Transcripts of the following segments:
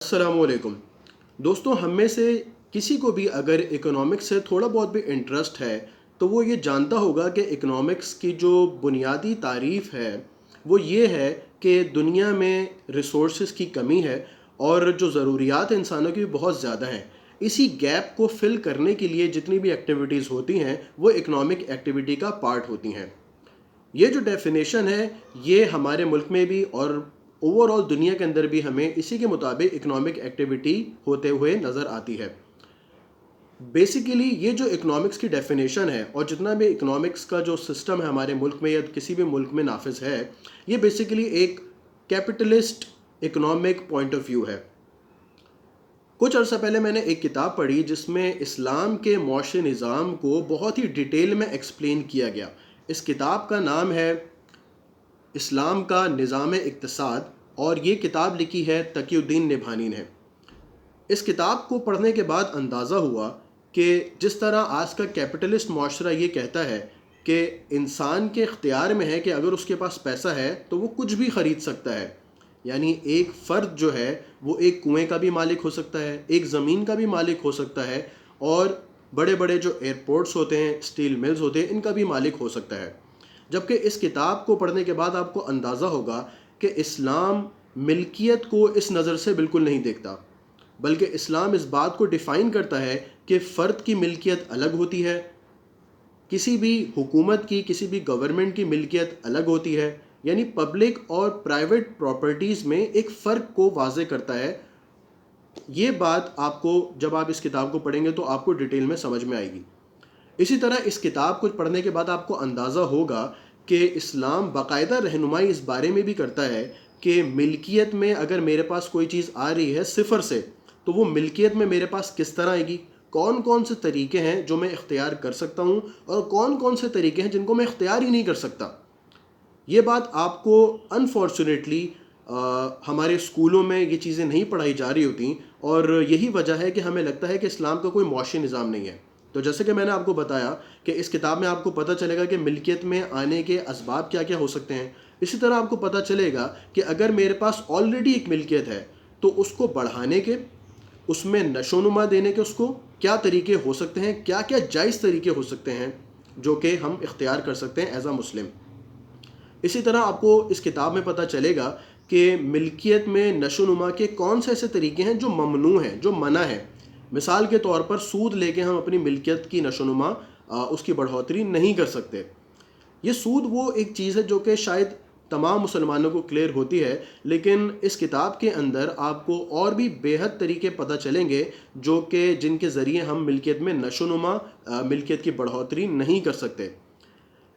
अस्सलाम वालेकुम दोस्तों, हम में से किसी को भी अगर इकोनॉमिक्स से थोड़ा बहुत भी इंटरेस्ट है तो वो ये जानता होगा कि इकोनॉमिक्स की जो बुनियादी तारीफ़ है वो ये है कि दुनिया में रिसोर्सेज की कमी है और जो ज़रूरियात इंसानों की भी बहुत ज़्यादा हैं। इसी गैप को फिल करने के लिए जितनी भी एक्टिविटीज़ होती हैं वो इकोनॉमिक एक्टिविटी का पार्ट होती हैं। ये जो डेफिनेशन है ये हमारे मुल्क में भी और ओवरऑल दुनिया के अंदर भी हमें इसी के मुताबिक इकोनॉमिक एक्टिविटी होते हुए नज़र आती है। बेसिकली ये जो इकोनॉमिक्स की डेफिनेशन है और जितना भी इकोनॉमिक्स का जो सिस्टम है हमारे मुल्क में या किसी भी मुल्क में नाफिज है, ये बेसिकली एक capitalist economic point of view है। कुछ अर्सा पहले मैंने एक किताब पढ़ी जिसमें इस्लाम के मौशे निज़ाम को बहुत ही डिटेल में एक्सप्लेन किया गया। इस किताब का नाम है इस्लाम का निज़ाम इक़्तिसाद और ये किताब लिखी है तकीउद्दीन निभानी ने। इस किताब को पढ़ने के बाद अंदाज़ा हुआ कि जिस तरह आज का कैपिटलिस्ट माशरा ये कहता है कि इंसान के इख्तियार में है कि अगर उसके पास पैसा है तो वो कुछ भी ख़रीद सकता है, यानी एक फ़र्द जो है वो एक कुएं का भी मालिक हो सकता है, एक ज़मीन का भी मालिक हो सकता है और बड़े बड़े जो एयरपोर्ट्स होते हैं, स्टील मिल्स होते हैं, इनका भी मालिक हो सकता है। जबकि इस किताब को पढ़ने के बाद आपको अंदाज़ा होगा कि इस्लाम मिल्कियत को इस नज़र से बिल्कुल नहीं देखता, बल्कि इस्लाम इस बात को डिफ़ाइन करता है कि फ़र्द की मिल्कियत अलग होती है, किसी भी हुकूमत की, किसी भी गवर्नमेंट की मिल्कियत अलग होती है। यानी पब्लिक और प्राइवेट प्रॉपर्टीज़ में एक फ़र्क को वाज़े करता है। ये बात आपको जब आप इस किताब को पढ़ेंगे तो आपको डिटेल में समझ में आएगी। इसी तरह इस किताब को पढ़ने के बाद आपको अंदाज़ा होगा कि इस्लाम बाकायदा रहनुमाई इस बारे में भी करता है कि मिल्कियत में अगर मेरे पास कोई चीज़ आ रही है सिफर से, तो वो मिल्कियत में मेरे पास किस तरह आएगी, कौन कौन से तरीके हैं जो मैं इख्तियार कर सकता हूँ और कौन कौन से तरीके हैं जिनको मैं इख्तियार ही नहीं कर सकता। ये बात आपको अनफॉर्चुनेटली हमारे स्कूलों में ये चीज़ें नहीं पढ़ाई जा रही होती और यही वजह है कि हमें लगता है कि इस्लाम का कोई मुआशी निज़ाम नहीं है। तो जैसे कि मैंने आपको बताया कि इस किताब में आपको पता चलेगा कि मिल्कियत में आने के असबाब क्या क्या हो सकते हैं। इसी तरह आपको पता चलेगा कि अगर मेरे पास ऑलरेडी एक मिल्कियत है तो उसको बढ़ाने के, उसमें नशोनुमा देने के उसको क्या तरीके हो सकते हैं, क्या क्या जायज़ तरीके हो सकते हैं जो कि हम इख्तियार कर सकते हैं एज आ मुस्लिम। इसी तरह आपको इस किताब में पता चलेगा कि मिल्कियत में नशोनुमा के कौन से ऐसे तरीके हैं जो ममनू हैं, जो मना है। मिसाल के तौर पर सूद लेके हम अपनी मिल्कियत की नशोनुमा उसकी बढ़ोतरी नहीं कर सकते। ये सूद वो एक चीज़ है जो कि शायद तमाम मुसलमानों को क्लियर होती है, लेकिन इस किताब के अंदर आपको और भी बेहद तरीके पता चलेंगे जो कि जिनके ज़रिए हम मिल्कियत में नशोनुमा, मिल्कियत की बढ़ोतरी नहीं कर सकते।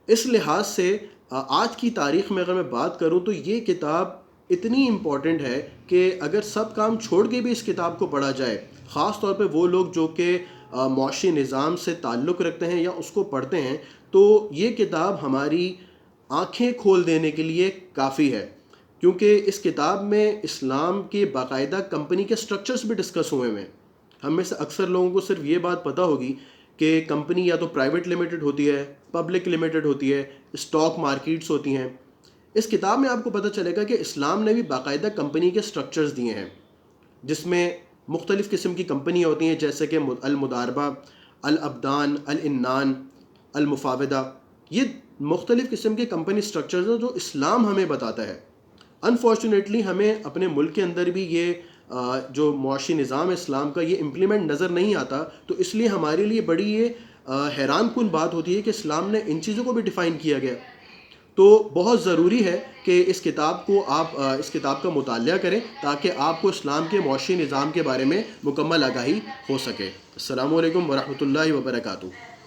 इस लिहाज से आज की तारीख़ में अगर मैं बात करूं तो ये किताब इतनी इम्पॉर्टेंट है कि अगर सब काम छोड़ के भी इस किताब को पढ़ा जाए, ख़ास तौर पे वो लोग जो कि मुआशी निज़ाम से ताल्लुक़ रखते हैं या उसको पढ़ते हैं, तो ये किताब हमारी आँखें खोल देने के लिए काफ़ी है। क्योंकि इस किताब में इस्लाम के बाकायदा कंपनी के स्ट्रक्चर्स भी डिस्कस हुए हैं। हम में से अक्सर लोगों को सिर्फ ये बात पता होगी कि कंपनी या तो प्राइवेट लिमिटेड होती है, पब्लिक लिमिटेड होती है, स्टॉक मार्केट्स होती हैं। इस किताब में आपको पता चलेगा कि इस्लाम ने भी बाकायदा कंपनी के स्ट्रक्चर्स दिए हैं जिसमें मुख्तलिफ़ किस्म की कंपनी होती हैं, जैसे कि अल-मुदारबा, अल-अबदान, अल-इन्नान, अल-मुफावदा। ये मुख्तलिफ़ किस्म के कंपनी स्ट्रक्चर्स हैं जो इस्लाम हमें बताता है। अनफॉर्चुनेटली हमें अपने मुल्क के अंदर भी ये जो मुआशी निज़ाम है इस्लाम का, ये इम्प्लीमेंट नज़र नहीं आता। तो इसलिए हमारे लिए बड़ी ये हैरान कुन बात होती है कि इस्लाम ने इन चीज़ों को भी डिफ़ाइन किया गया। तो बहुत ज़रूरी है कि इस किताब को आप इस किताब का मुतालिया करें ताकि आपको इस्लाम के मुआशी निज़ाम के बारे में मुकम्मल आगाही हो सके। अस्सलामु अलैकुम वरहमतुल्लाहि वबरकातुहू।